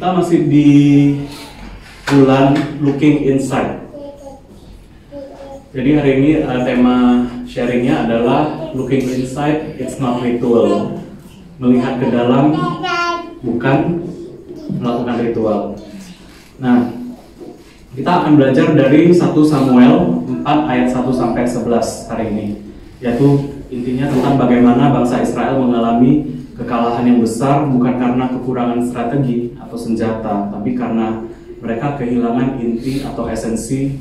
Kita masih di bulan Looking Inside. Jadi hari ini tema sharingnya adalah Looking Inside, it's not ritual. Melihat ke dalam, bukan melakukan ritual. Nah, kita akan belajar dari 1 Samuel 4 ayat 1 sampai 11 hari ini. Yaitu intinya tentang bagaimana bangsa Israel mengalami kekalahan yang besar bukan karena kekurangan strategi atau senjata, tapi karena mereka kehilangan inti atau esensi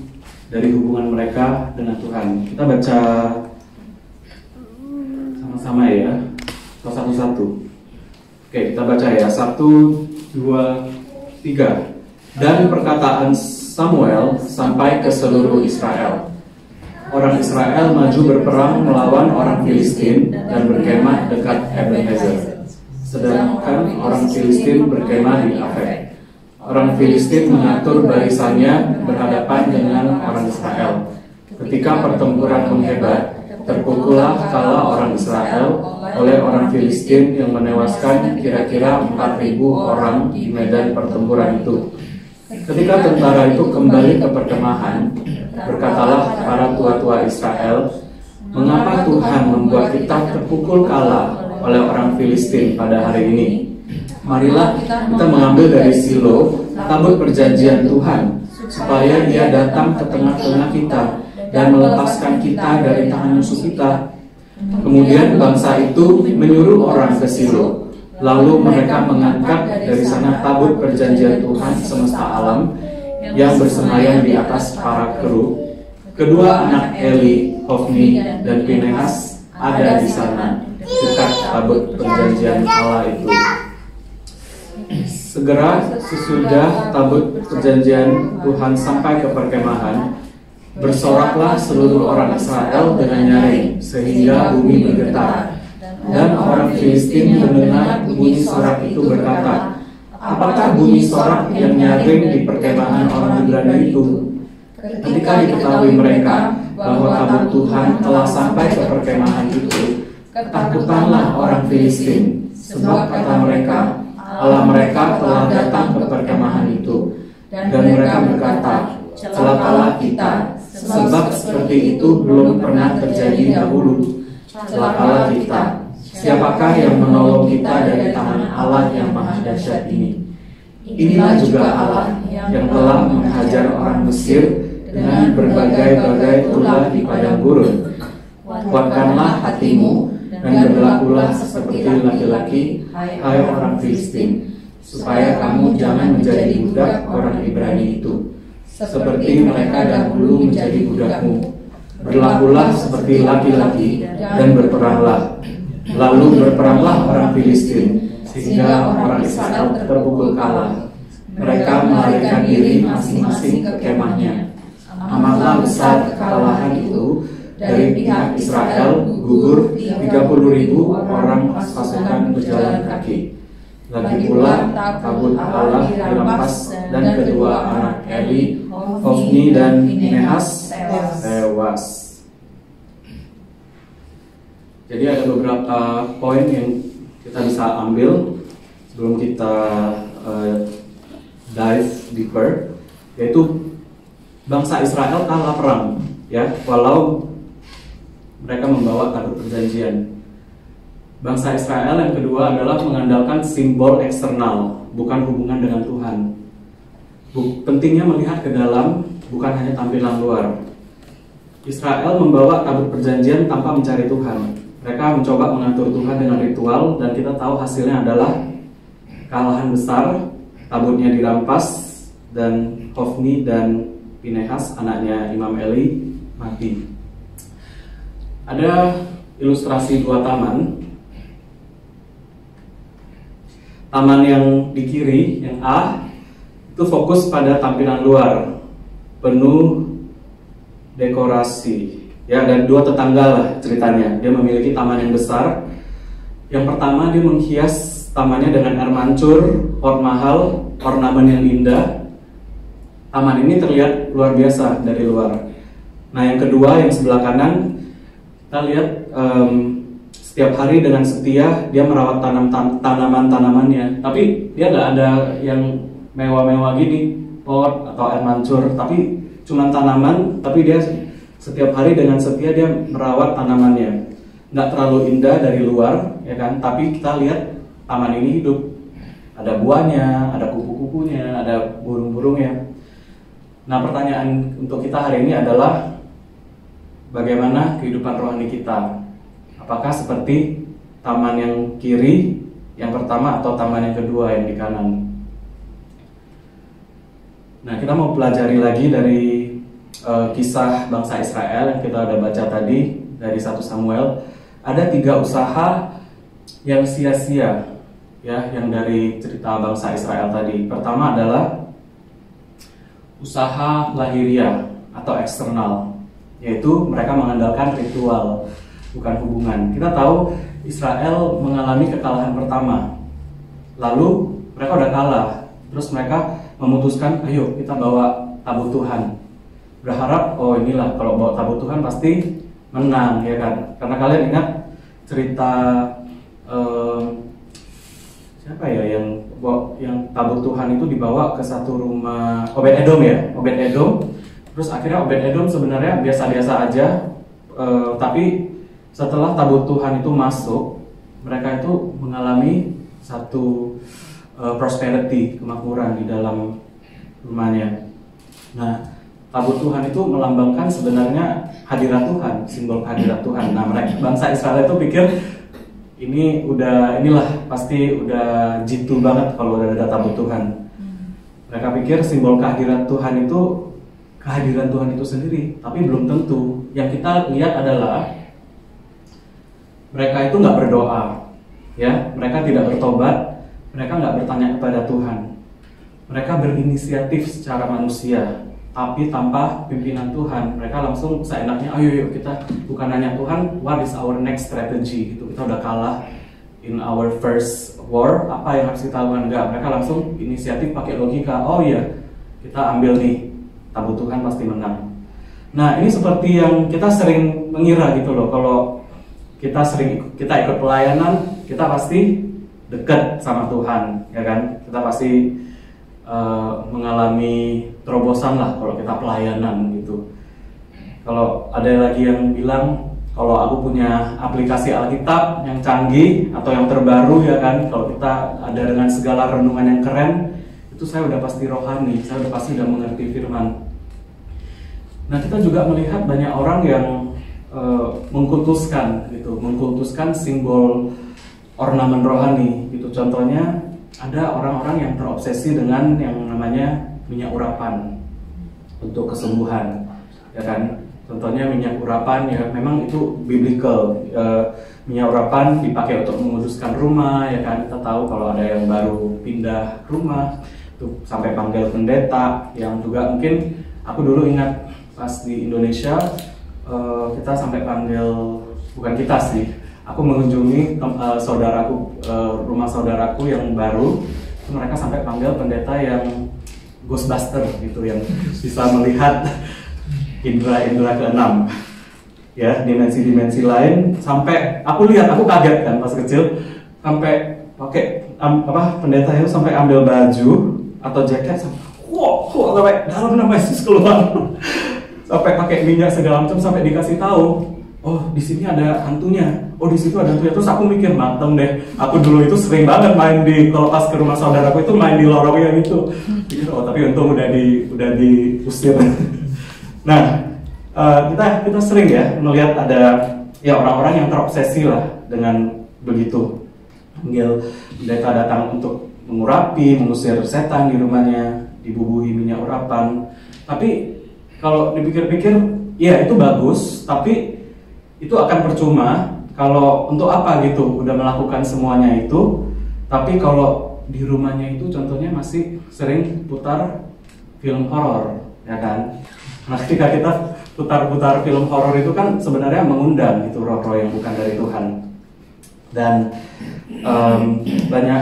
dari hubungan mereka dengan Tuhan. Kita baca sama-sama ya, satu-satu. Oke, kita baca ya, 1, 2, 3. Dan perkataan Samuel sampai ke seluruh Israel. Orang Israel maju berperang melawan orang Filistin dan berkemah dekat Ebenezer. Sedangkan orang Filistin berkemah di Afek. Orang Filistin mengatur barisannya berhadapan dengan orang Israel. Ketika pertempuran menghebat, terpukullah kala orang Israel oleh orang Filistin yang menewaskan kira-kira 4.000 orang di medan pertempuran itu. Ketika tentara itu kembali ke perkemahan, berkatalah para tua-tua Israel, "Mengapa Tuhan membuat kita terpukul kalah oleh orang Filistin pada hari ini? Marilah kita mengambil dari Silo tabut perjanjian Tuhan, supaya Dia datang ke tengah-tengah kita dan melepaskan kita dari tangan musuh kita." Kemudian bangsa itu menyuruh orang ke Silo. Lalu mereka mengangkat dari sana tabut perjanjian Tuhan semesta alam yang bersemayam di atas para kerub. Kedua anak Eli, Hofni, dan Pinehas ada di sana dekat tabut perjanjian Allah itu. Segera sesudah tabut perjanjian Tuhan sampai ke perkemahan, bersoraklah seluruh orang Israel dengan nyaring sehingga bumi bergetar. Dan orang Filistin mendengar bunyi sorak itu berkata, "Apakah bunyi sorak yang nyaring di perkemahan orang Ibrani itu?" Ketika diketahui mereka bahwa tabut Tuhan telah sampai ke perkemahan itu, ketakutanlah orang Filistin, sebab kata mereka, Allah mereka telah datang ke perkemahan itu. Dan mereka berkata, "Celakalah kita, sebab seperti itu belum pernah terjadi dahulu. Celakalah kita. Siapakah yang menolong kita dari tangan Allah yang maha dahsyat ini? Inilah juga Allah yang telah menghajar orang Mesir dengan berbagai-bagai ulah di padang gurun. Kuatkanlah hatimu dan berlakulah seperti laki-laki, hai orang Filistin, supaya kamu jangan menjadi budak orang Ibrani itu, seperti mereka dahulu menjadi budakmu. Berlakulah seperti laki-laki dan berperanglah. Lalu berperanglah orang Filistin, sehingga orang Israel terpukul kalah. Mereka melarikan diri masing-masing ke kemahnya. Amatlah besar kekalahan itu, dari pihak Israel gugur 30.000 orang pasukan berjalan kaki. Lagi pula tabut Allah dirampas dan kedua anak Eli, Hofni dan Pinehas tewas. Jadi ada beberapa poin yang kita bisa ambil sebelum kita dive deeper, yaitu bangsa Israel kalah perang, ya, walau mereka membawa tabut perjanjian. Bangsa Israel yang kedua adalah mengandalkan simbol eksternal, bukan hubungan dengan Tuhan. Pentingnya melihat ke dalam, bukan hanya tampilan luar. Israel membawa tabut perjanjian tanpa mencari Tuhan. Mereka mencoba mengatur Tuhan dengan ritual, dan kita tahu hasilnya adalah kekalahan besar. Tabutnya dirampas, dan Hofni dan Pinehas, anaknya Imam Eli, mati. Ada ilustrasi dua taman. Taman yang di kiri, yang A, itu fokus pada tampilan luar, penuh dekorasi. Ya, dan dua tetangga lah ceritanya. Dia memiliki taman yang besar. Yang pertama, dia menghias tamannya dengan air mancur, pot mahal, ornamen yang indah. Taman ini terlihat luar biasa dari luar. Nah, yang kedua, yang sebelah kanan, kita lihat setiap hari dengan setia dia merawat tanaman-tanamannya. Tapi dia nggak ada yang mewah-mewah gini, pot atau air mancur, tapi cuman tanaman, tapi dia setiap hari dengan setia dia merawat tanamannya. Nggak terlalu indah dari luar, ya kan? Tapi kita lihat taman ini hidup. Ada buahnya, ada kupu-kupunya, ada burung-burungnya. Nah, pertanyaan untuk kita hari ini adalah bagaimana kehidupan rohani kita? Apakah seperti taman yang kiri yang pertama atau taman yang kedua yang di kanan? Nah, kita mau pelajari lagi dari kisah bangsa Israel yang kita udah baca tadi dari 1 Samuel. Ada 3 usaha yang sia-sia, ya, yang dari cerita bangsa Israel tadi. Pertama adalah usaha lahiriah atau eksternal, yaitu mereka mengandalkan ritual, bukan hubungan. Kita tahu Israel mengalami kekalahan pertama, lalu mereka udah kalah, terus mereka memutuskan, ayo kita bawa tabut Tuhan. Berharap, oh inilah kalau bawa tabut Tuhan pasti menang, ya kan? Karena kalian ingat cerita siapa ya yang tabut Tuhan itu dibawa ke satu rumah Obed-Edom, ya, Obed-Edom. Terus akhirnya Obed-Edom sebenarnya biasa-biasa aja, tapi setelah tabut Tuhan itu masuk, mereka itu mengalami satu prosperity, kemakmuran di dalam rumahnya. Nah, tabut Tuhan itu melambangkan sebenarnya hadirat Tuhan, simbol hadirat Tuhan. Nah, mereka bangsa Israel itu pikir inilah pasti udah jitu banget kalau udah ada tabut Tuhan. Mereka pikir simbol kehadiran Tuhan itu sendiri, tapi belum tentu. Yang kita lihat adalah mereka itu nggak berdoa, ya, mereka tidak bertobat. Mereka nggak bertanya kepada Tuhan. Mereka berinisiatif secara manusia, tapi tanpa pimpinan Tuhan. Mereka langsung seenaknya, ayo yuk kita bukan nanya Tuhan, what is our next strategy? Itu kita udah kalah in our first war, apa yang harus kita lakukan? Enggak, mereka langsung inisiatif pakai logika. Oh iya, kita ambil nih, tabut Tuhan pasti menang. Nah, ini seperti yang kita sering mengira gitu loh. Kalau kita ikut pelayanan, kita pasti dekat sama Tuhan, ya kan? Kita pasti mengalami terobosan lah kalau kita pelayanan gitu. Kalau ada lagi yang bilang kalau aku punya aplikasi Alkitab yang canggih atau yang terbaru, ya kan, kalau kita ada dengan segala renungan yang keren, itu saya udah pasti rohani, saya udah pasti udah mengerti firman. Nah, kita juga melihat banyak orang yang mengkultuskan simbol ornamen rohani gitu. Contohnya ada orang-orang yang terobsesi dengan yang namanya minyak urapan untuk kesembuhan, ya kan? Contohnya minyak urapan, ya memang itu biblical. Minyak urapan dipakai untuk menguduskan rumah, ya kan? Kita tahu kalau ada yang baru pindah rumah itu sampai panggil pendeta, yang juga mungkin aku dulu ingat pas di Indonesia kita sampai panggil, bukan kita sih, aku mengunjungi rumah saudaraku yang baru, mereka sampai panggil pendeta yang Ghostbuster gitu, yang bisa melihat indera keenam, ya, dimensi-dimensi lain. Sampai aku kaget kan pas kecil, sampai pakai pendeta itu sampai ambil baju atau jaket, sampai dalam nama Yesus keluar, sampai pakai minyak segala macam, sampai dikasih tahu, oh di sini ada hantunya, oh di situ ada hantunya. Terus aku mikir, mateng deh. Aku dulu itu sering banget main kalau pas ke rumah saudaraku itu main di lorong yang itu. Oh, tapi untung udah diusir. Nah, kita sering ya melihat ada ya orang-orang yang terobsesi lah dengan begitu. Panggil pendeta datang untuk mengurapi, mengusir setan di rumahnya, dibubuhi minyak urapan. Tapi kalau dipikir-pikir, ya itu bagus, tapi itu akan percuma kalau untuk apa gitu udah melakukan semuanya itu, tapi kalau di rumahnya itu contohnya masih sering putar film horor, ya kan? Nah, ketika kita putar-putar film horor itu kan sebenarnya mengundang gitu roh-roh yang bukan dari Tuhan. Dan banyak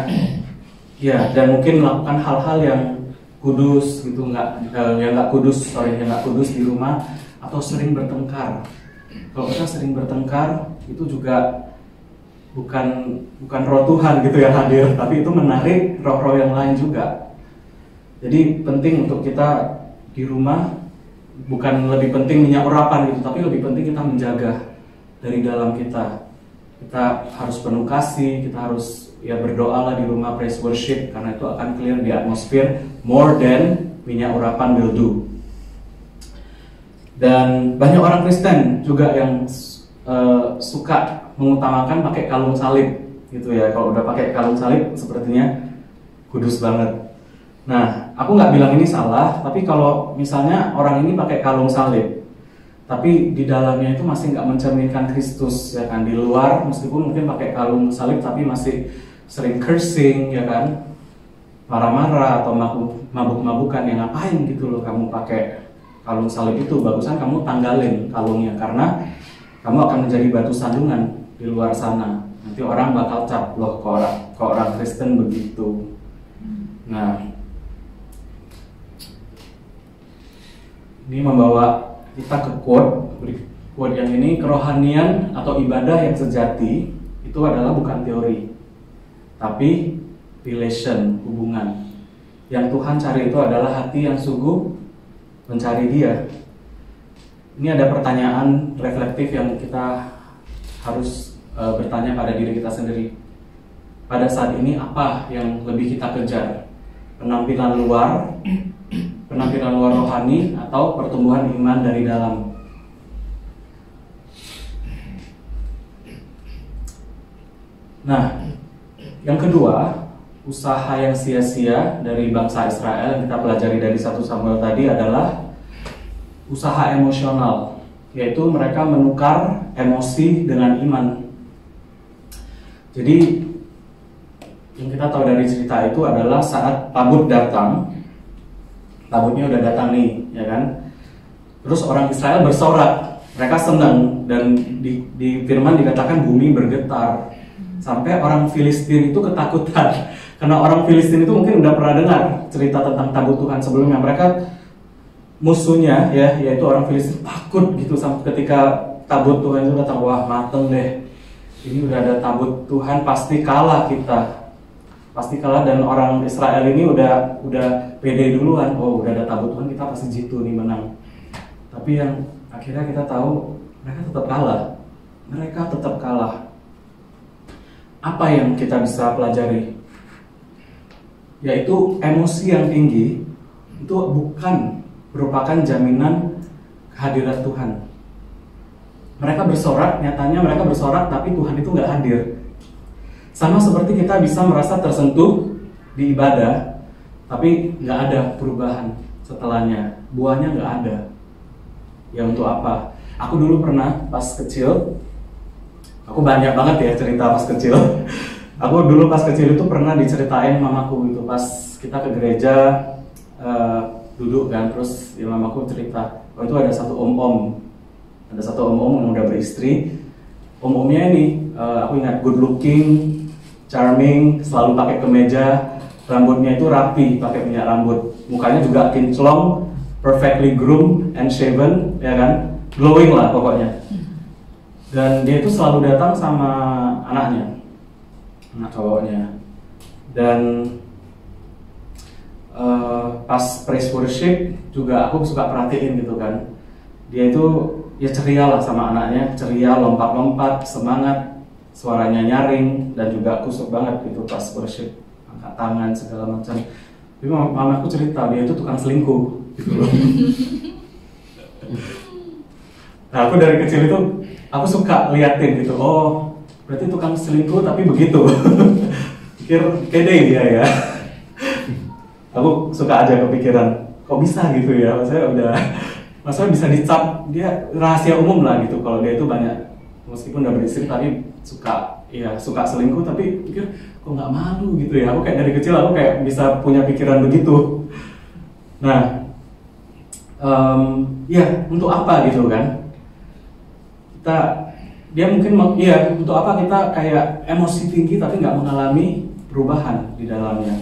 ya, dan mungkin melakukan hal-hal yang kudus gitu, yang nggak kudus di rumah, atau sering bertengkar. Kalau kita sering bertengkar, itu juga bukan roh Tuhan gitu yang hadir, tapi itu menarik roh-roh yang lain juga. Jadi penting untuk kita di rumah, bukan lebih penting minyak urapan gitu, tapi lebih penting kita menjaga dari dalam kita. Kita harus penuh kasih, kita harus ya berdoa lah di rumah, praise worship, karena itu akan clear di atmosfer more than minyak urapan will do. Dan banyak orang Kristen juga yang suka mengutamakan pakai kalung salib gitu ya. Kalau udah pakai kalung salib sepertinya kudus banget. Nah, aku nggak bilang ini salah, tapi kalau misalnya orang ini pakai kalung salib, tapi di dalamnya itu masih nggak mencerminkan Kristus, ya kan? Di luar meskipun mungkin pakai kalung salib, tapi masih sering cursing, ya kan? Marah-marah atau mabuk-mabukan, ya ngapain gitu loh kamu pakai kalung salib itu? Bagusan kamu tanggalin kalungnya, karena kamu akan menjadi batu sandungan di luar sana. Nanti orang bakal cap, loh kok orang Kristen begitu. Nah, ini membawa kita ke quote yang ini, kerohanian atau ibadah yang sejati itu adalah bukan teori, tapi relation, hubungan. Yang Tuhan cari itu adalah hati yang sungguh mencari Dia. Ini ada pertanyaan reflektif yang kita harus bertanya pada diri kita sendiri. Pada saat ini apa yang lebih kita kejar? Penampilan luar rohani atau pertumbuhan iman dari dalam? Nah, yang kedua, usaha yang sia-sia dari bangsa Israel yang kita pelajari dari 1 Samuel tadi adalah usaha emosional, yaitu mereka menukar emosi dengan iman. Jadi yang kita tahu dari cerita itu adalah saat tabut datang, tabutnya udah datang nih, ya kan? Terus orang Israel bersorak, mereka senang, dan di firman dikatakan bumi bergetar. Sampai orang Filistin itu ketakutan, karena orang Filistin itu mungkin udah pernah dengar cerita tentang tabut Tuhan sebelumnya. Mereka musuhnya, ya, yaitu orang Filistin, takut gitu sampai ketika tabut Tuhan itu datang. Wah, mateng deh, ini udah ada tabut Tuhan, pasti kalah kita. Pasti kalah, dan orang Israel ini udah pede duluan. Oh, udah ada tabut Tuhan, kita pasti jitu nih, menang. Tapi yang akhirnya kita tahu mereka tetap kalah. Mereka tetap kalah. Apa yang kita bisa pelajari? Yaitu emosi yang tinggi itu bukan merupakan jaminan kehadiran Tuhan. Mereka bersorak, nyatanya mereka bersorak, tapi Tuhan itu nggak hadir. Sama seperti kita bisa merasa tersentuh di ibadah, tapi nggak ada perubahan setelahnya, buahnya nggak ada. Ya untuk apa? Aku dulu pernah pas kecil, aku banyak banget ya cerita pas kecil. Aku dulu pas kecil itu pernah diceritain mamaku itu pas kita ke gereja, duduk kan, terus ya mamaku cerita, oh itu ada satu om-om yang udah beristri. Om-omnya ini, aku ingat, good looking, charming, selalu pakai kemeja, rambutnya itu rapi, pakai minyak rambut, mukanya juga kinclong, perfectly groomed and shaven, ya kan, glowing lah pokoknya. Dan dia itu selalu datang sama anaknya, anak cowoknya. Dan pas praise worship juga aku suka perhatiin gitu kan, dia itu ya ceria lah sama anaknya, ceria, lompat-lompat, semangat, suaranya nyaring, dan juga kusuk banget gitu pas worship, angkat tangan segala macam. Tapi mamaku cerita dia itu tukang selingkuh gitu loh. Nah, aku dari kecil itu aku suka liatin gitu, oh berarti tukang selingkuh tapi begitu. Pikir pede dia ya. Aku suka aja kepikiran, kok bisa gitu ya, maksudnya bisa dicap, dia rahasia umum lah gitu kalau dia itu banyak, meskipun udah beristri tapi suka selingkuh, tapi pikir kok nggak malu gitu ya. Aku kayak dari kecil aku kayak bisa punya pikiran begitu. Nah, ya untuk apa gitu kan? Dia mungkin untuk apa kita kayak emosi tinggi tapi nggak mengalami perubahan di dalamnya?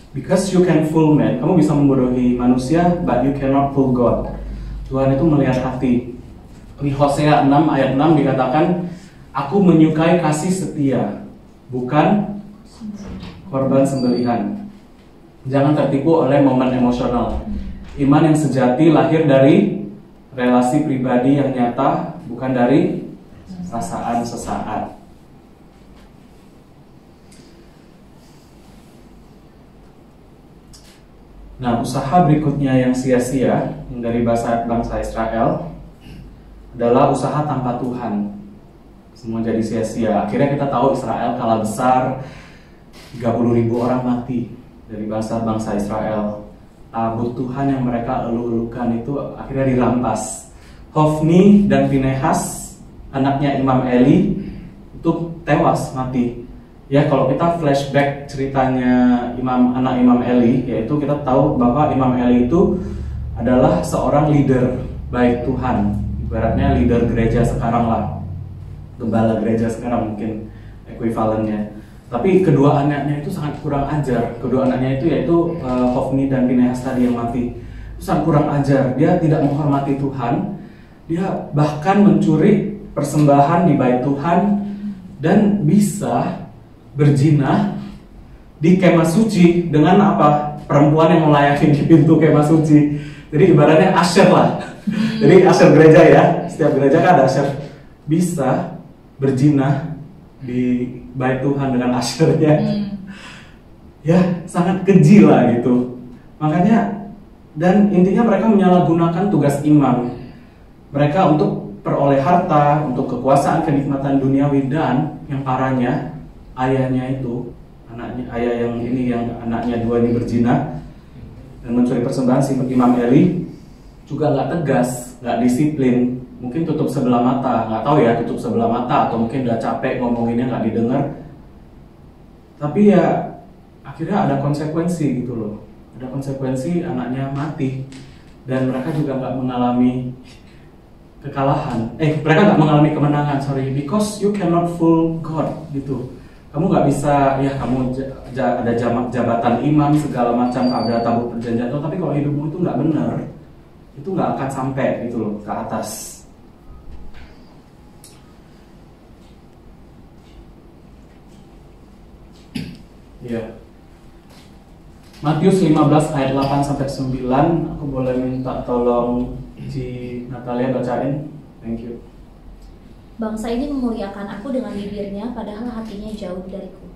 Because you can fool man, kamu bisa membodohi manusia, but you cannot fool God. Tuhan itu melihat hati. Di Hosea 6 ayat 6 dikatakan, aku menyukai kasih setia, bukan korban sembelihan. Jangan tertipu oleh momen emosional. Iman yang sejati lahir dari relasi pribadi yang nyata, bukan dari perasaan sesaat. Nah, usaha berikutnya yang sia-sia dari bangsa Israel adalah usaha tanpa Tuhan. Semua jadi sia-sia. Akhirnya kita tahu Israel kalah besar, 30.000 orang mati dari bangsa Israel. Tabut Tuhan yang mereka elu-elukan itu akhirnya dirampas. Hofni dan Pinehas, anaknya Imam Eli, itu tewas mati. Ya, kalau kita flashback ceritanya anak Imam Eli, yaitu kita tahu bahwa Imam Eli itu adalah seorang leader baik Tuhan, ibaratnya leader gereja sekarang lah, gembala gereja sekarang mungkin ekuivalennya. Tapi kedua anaknya itu sangat kurang ajar. Kedua anaknya itu yaitu Hofni dan Pinehas tadi yang mati, itu sangat kurang ajar. Dia tidak menghormati Tuhan. Dia bahkan mencuri persembahan di bait Tuhan dan bisa berzina di kemah suci dengan apa? Perempuan yang melayani di pintu kemah suci. Jadi ibaratnya usher lah. Jadi usher gereja ya. Setiap gereja kan ada usher. Bisa berzina di bait Tuhan dengan ushernya. Ya, sangat keji lah gitu. Makanya, dan intinya mereka menyalahgunakan tugas imam. Mereka untuk peroleh harta, untuk kekuasaan, kenikmatan duniawi, dan yang parahnya ayahnya itu, ayah yang ini yang anaknya dua ini berzina dan mencuri persembahan, si Imam Eli juga nggak tegas, nggak disiplin, mungkin tutup sebelah mata, nggak tahu ya tutup sebelah mata atau mungkin udah capek ngomonginnya nggak didengar. Tapi ya akhirnya ada konsekuensi gitu loh, ada konsekuensi, anaknya mati dan mereka juga nggak mengalami kekalahan, mereka nggak mengalami kemenangan, because you cannot fool God gitu. Kamu nggak bisa, ya kamu ada jabatan imam segala macam, ada tabut perjanjian, tapi kalau hidupmu itu nggak benar, itu nggak akan sampai gitu loh ke atas. Ya. Matius 15 ayat 8 sampai 9, aku boleh minta tolong Ci Natalia bacain. Thank you. Bangsa ini memuliakan aku dengan bibirnya, padahal hatinya jauh dariku.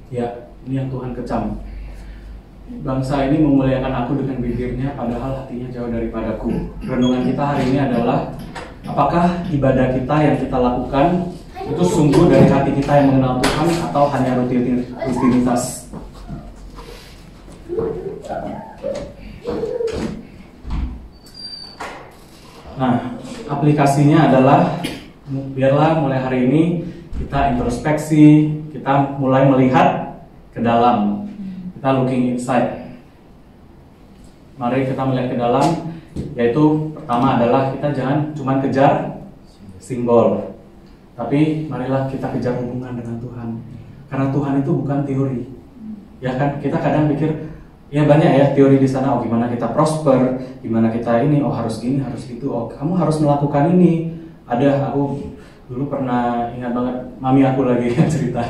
Ya, ini yang Tuhan kecam. Bangsa ini memuliakan aku dengan bibirnya, padahal hatinya jauh daripadaku. Renungan kita hari ini adalah, apakah ibadah kita yang kita lakukan itu sungguh dari hati kita yang mengenal Tuhan, atau hanya rutinitas? Nah, aplikasinya adalah, biarlah mulai hari ini kita introspeksi, kita mulai melihat ke dalam, kita looking inside. Mari kita melihat ke dalam, yaitu pertama adalah kita jangan cuma kejar simbol, tapi marilah kita kejar hubungan dengan Tuhan. Karena Tuhan itu bukan teori, ya kan? Kita kadang pikir, ya banyak ya teori di sana, oh gimana kita prosper, gimana kita ini, oh harus gini, harus gitu, oh kamu harus melakukan ini. Ada, aku dulu pernah ingat banget, mami aku lagi cerita,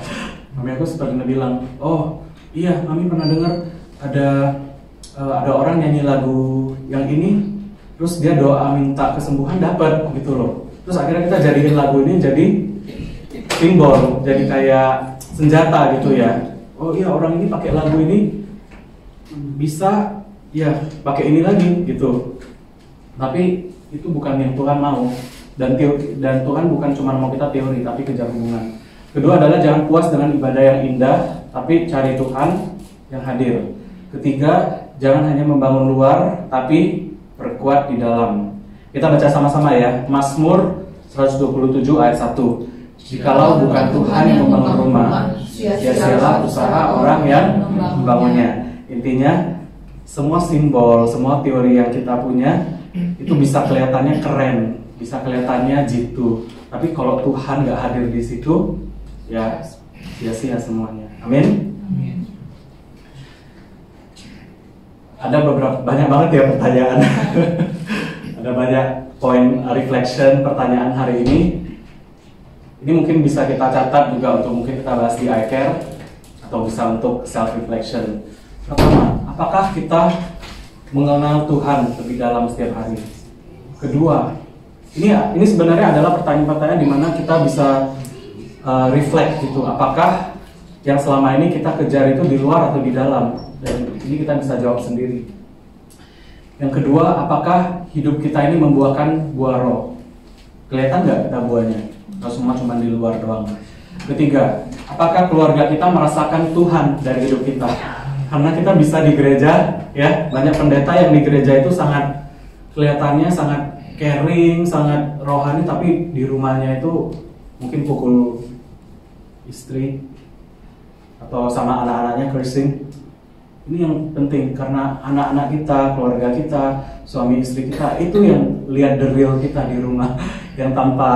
mami aku pernah bilang, oh iya mami pernah dengar ada orang nyanyi lagu yang ini, terus dia doa minta kesembuhan dapat gitu loh. Terus akhirnya kita jadiin lagu ini jadi simbol, jadi kayak senjata gitu ya. Oh iya orang ini pakai lagu ini bisa ya pakai ini lagi gitu. Tapi itu bukan yang Tuhan mau, dan Tuhan bukan cuma mau kita teori tapi kejar hubungan. Kedua adalah jangan puas dengan ibadah yang indah, tapi cari Tuhan yang hadir. Ketiga, jangan hanya membangun luar tapi perkuat di dalam. Kita baca sama-sama ya, Mazmur 127 ayat 1. Jikalau bukan Tuhan yang membangun rumah, sia-sialah usaha orang yang membangunnya. Intinya, semua simbol, semua teori yang kita punya itu bisa kelihatannya keren, bisa kelihatannya jitu, tapi kalau Tuhan nggak hadir di situ, ya sia-sia semuanya. Amin. Ada banyak banget ya pertanyaan. Ada banyak poin reflection pertanyaan hari ini. Ini mungkin bisa kita catat juga untuk mungkin kita bahas di iCare, atau bisa untuk self reflection. Pertama, apakah kita mengenal Tuhan lebih dalam setiap hari? Kedua, ini sebenarnya adalah pertanyaan-pertanyaan di mana kita bisa reflect gitu. Apakah yang selama ini kita kejar itu di luar atau di dalam? Dan ini kita bisa jawab sendiri. Yang kedua, apakah hidup kita ini membuahkan buah roh? Kelihatan nggak kita buahnya? Atau semua cuma di luar doang? Ketiga, apakah keluarga kita merasakan Tuhan dari hidup kita? Karena kita bisa di gereja, ya, banyak pendeta yang di gereja itu sangat kelihatannya sangat caring, sangat rohani, tapi di rumahnya itu mungkin pukul istri atau sama anak-anaknya cursing. Ini yang penting karena anak-anak kita, keluarga kita, suami istri kita itu yang lihat the real kita di rumah, yang tanpa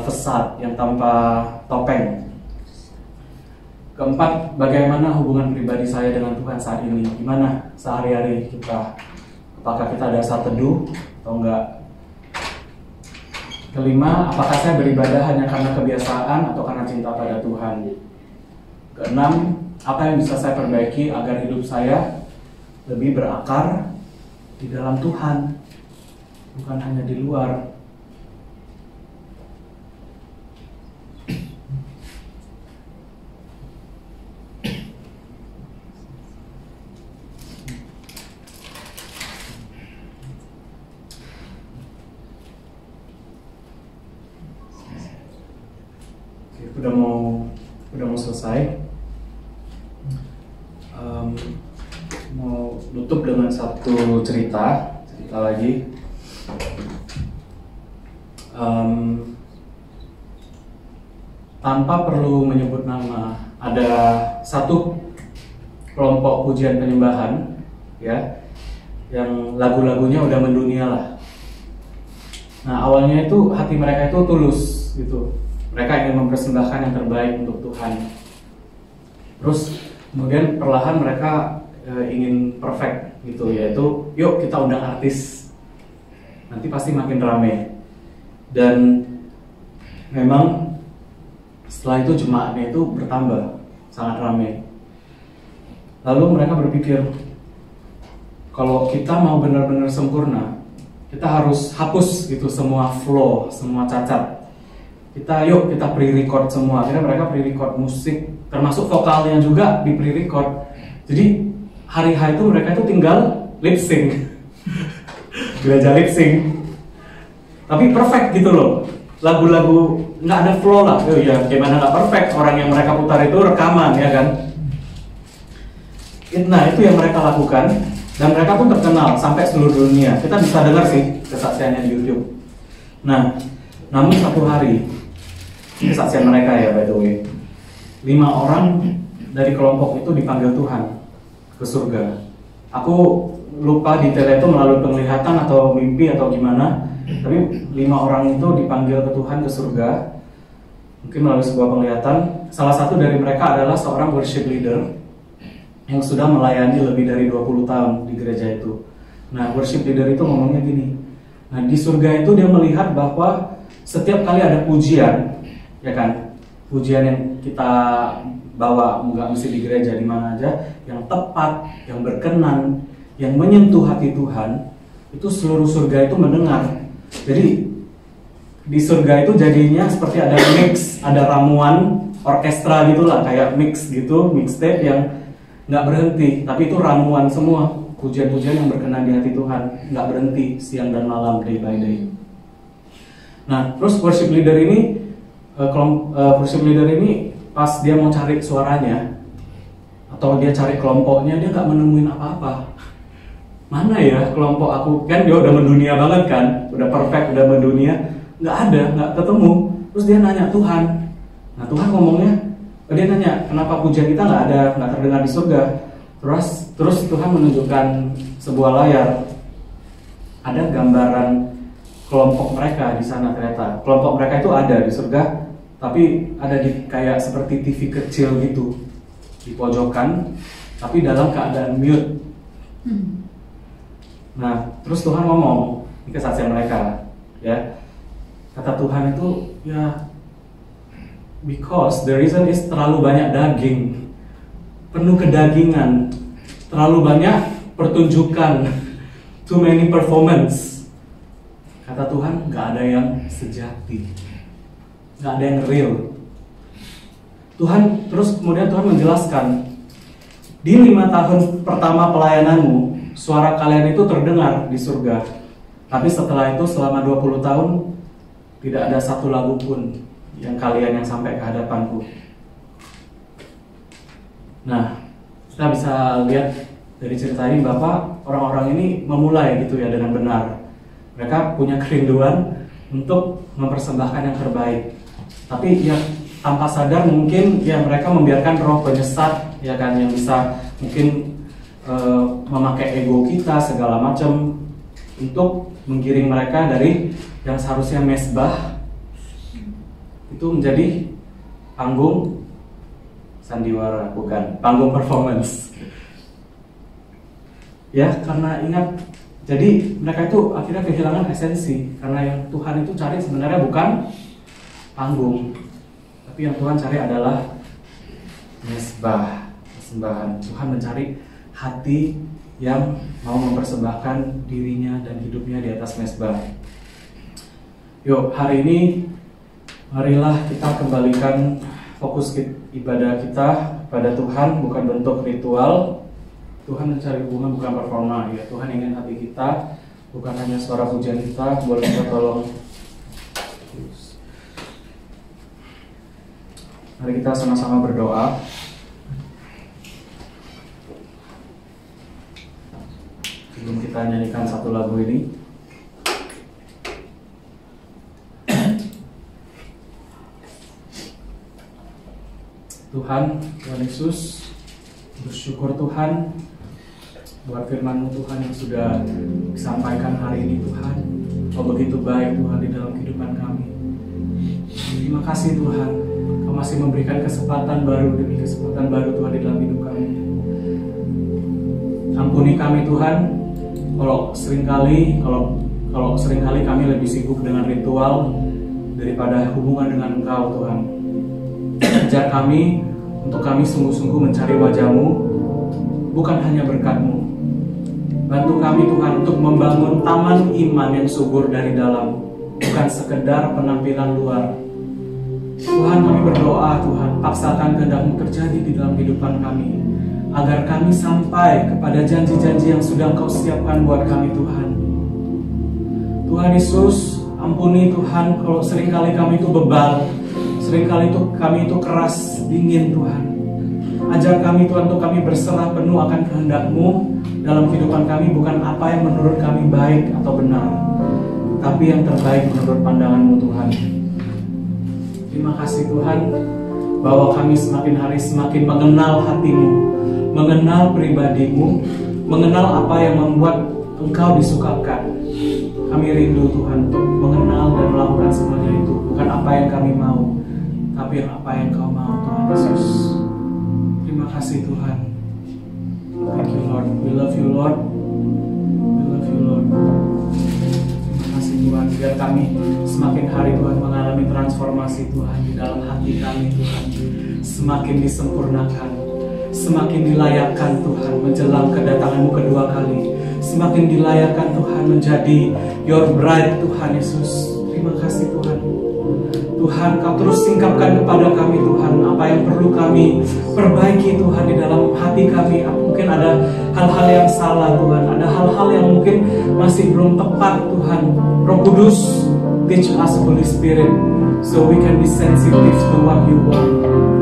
fasad, yang tanpa topeng. Keempat, bagaimana hubungan pribadi saya dengan Tuhan saat ini? Gimana sehari-hari kita? Apakah kita ada saat teduh atau enggak? Kelima, apakah saya beribadah hanya karena kebiasaan atau karena cinta pada Tuhan? Keenam, apa yang bisa saya perbaiki agar hidup saya lebih berakar di dalam Tuhan, bukan hanya di luar. Udah mau selesai. Mau tutup dengan satu cerita lagi. Tanpa perlu menyebut nama, ada satu kelompok pujian penyembahan, ya, yang lagu-lagunya udah mendunia lah. Nah, awalnya itu hati mereka itu tulus gitu. Mereka ingin mempersembahkan yang terbaik untuk Tuhan. Terus kemudian perlahan mereka ingin perfect gitu, yaitu yuk kita undang artis, nanti pasti makin rame. Dan memang setelah itu jemaatnya itu bertambah, sangat rame. Lalu mereka berpikir, kalau kita mau benar-benar sempurna, kita harus hapus gitu semua flaw, semua cacat. Yuk kita pre-record semua. Akhirnya mereka pre-record musik, termasuk vokalnya juga di pre-record. Jadi hari H itu mereka itu tinggal lip sync. Gereja lip sync. Tapi perfect gitu loh. Lagu-lagu nggak ada flow lah. Oh ya, gimana nggak perfect? Orang yang mereka putar itu rekaman, ya kan? Nah, itu yang mereka lakukan. Dan mereka pun terkenal sampai seluruh dunia. Kita bisa dengar sih kesaksiannya di YouTube. Nah, namun satu hari, kesaksian mereka ya by the way, 5 orang dari kelompok itu dipanggil Tuhan ke surga. Aku lupa detailnya itu melalui penglihatan atau mimpi atau gimana, tapi 5 orang itu dipanggil ke Tuhan ke surga, mungkin melalui sebuah penglihatan. Salah satu dari mereka adalah seorang worship leader yang sudah melayani lebih dari 20 tahun di gereja itu. Nah, worship leader itu ngomongnya gini, nah di surga itu dia melihat bahwa setiap kali ada pujian, ya kan, pujian yang kita bawa, nggak mesti di gereja, di mana aja, yang tepat, yang berkenan, yang menyentuh hati Tuhan, itu seluruh surga itu mendengar. Jadi di surga itu jadinya seperti ada mix, ada ramuan orkestra gitulah, kayak mix gitu, mixtape yang nggak berhenti, tapi itu ramuan semua, pujian-pujian yang berkenan di hati Tuhan, nggak berhenti siang dan malam, day by day. Nah, terus worship leader ini pas dia mau cari suaranya atau dia cari kelompoknya, dia nggak menemuin apa-apa. Mana ya kelompok aku? Kan dia udah mendunia banget kan, udah perfect, udah mendunia, nggak ketemu. Terus dia nanya Tuhan. Nah, Tuhan ngomongnya, dia nanya kenapa pujian kita nggak terdengar di surga. Terus Tuhan menunjukkan sebuah layar, ada gambaran kelompok mereka di sana ternyata. Kelompok mereka itu ada di surga, tapi ada di kayak seperti TV kecil gitu di pojokan, tapi dalam keadaan mute. Nah, terus Tuhan ngomong di kesaksian mereka, ya, kata Tuhan itu, ya, because the reason is terlalu banyak daging, penuh kedagingan, Terlalu banyak pertunjukan, too many performance. Kata Tuhan, gak ada yang sejati, gak ada yang real. Kemudian Tuhan menjelaskan, di 5 tahun pertama pelayananmu, suara kalian itu terdengar di surga. Tapi setelah itu selama 20 tahun tidak ada satu lagu pun yang kalian yang sampai ke hadapanku. Nah, kita bisa lihat dari cerita ini bahwa orang-orang ini memulai gitu ya dengan benar. Mereka punya kerinduan untuk mempersembahkan yang terbaik. Tapi ya tanpa sadar mungkin ya mereka membiarkan roh penyesat ya kan, yang bisa mungkin memakai ego kita segala macam untuk menggiring mereka dari yang seharusnya mesbah itu menjadi panggung sandiwara, bukan panggung performance. Ya, karena ingat, jadi mereka itu akhirnya kehilangan esensi, karena yang Tuhan itu cari sebenarnya bukan panggung, tapi yang Tuhan cari adalah mesbah, persembahan. Tuhan mencari hati yang mau mempersembahkan dirinya dan hidupnya di atas mesbah. Yuk, hari ini marilah kita kembalikan fokus ibadah kita pada Tuhan, bukan bentuk ritual. Tuhan mencari hubungan, bukan performa. Ya, Tuhan ingin hati kita, bukan hanya suara pujian kita. Boleh kita tolong. Mari kita sama-sama berdoa. Sebelum kita nyanyikan satu lagu ini, Tuhan Yesus, bersyukur Tuhan buat firman-Mu Tuhan yang sudah disampaikan hari ini Tuhan. Kau begitu baik Tuhan di dalam kehidupan kami. Terima kasih Tuhan, Kau masih memberikan kesempatan baru demi kesempatan baru Tuhan di dalam hidup kami. Ampuni kami Tuhan, kalau seringkali kami lebih sibuk dengan ritual daripada hubungan dengan Engkau Tuhan. Ajar kami untuk kami sungguh-sungguh mencari wajah-Mu, bukan hanya berkat-Mu. Bantu kami Tuhan untuk membangun taman iman yang subur dari dalam, bukan sekedar penampilan luar. Tuhan, kami berdoa Tuhan, paksakan kehendak-Mu terjadi di dalam kehidupan kami, agar kami sampai kepada janji-janji yang sudah Engkau siapkan buat kami Tuhan. Tuhan Yesus, ampuni Tuhan kalau seringkali kami itu bebal, seringkali kami itu keras, dingin Tuhan. Ajar kami Tuhan untuk kami berserah penuh akan kehendak-Mu dalam kehidupan kami, bukan apa yang menurut kami baik atau benar, tapi yang terbaik menurut pandangan-Mu Tuhan. Terima kasih Tuhan, bahwa kami semakin hari semakin mengenal hati-Mu, mengenal pribadi-Mu, mengenal apa yang membuat Engkau disukakan. Kami rindu Tuhan untuk mengenal dan melakukan semuanya itu, bukan apa yang kami mau, tapi apa yang Kau mau Tuhan Yesus. Terima kasih Tuhan. Thank you Lord. We love you Lord. We love you Lord. Terima kasih Tuhan. Biar kami semakin hari Tuhan mengalami transformasi Tuhan di dalam hati kami Tuhan. Semakin disempurnakan, semakin dilayakkan Tuhan menjelang kedatangan-Mu kedua kali. Semakin dilayakkan Tuhan menjadi Your bride Tuhan Yesus. Terima kasih Tuhan. Tuhan, Kau terus singkapkan kepada kami Tuhan apa yang perlu kami perbaiki Tuhan di dalam hati kami. Mungkin ada hal-hal yang salah Tuhan, ada hal-hal yang mungkin masih belum tepat Tuhan. Roh Kudus, teach us Holy Spirit, so we can be sensitive to what You want.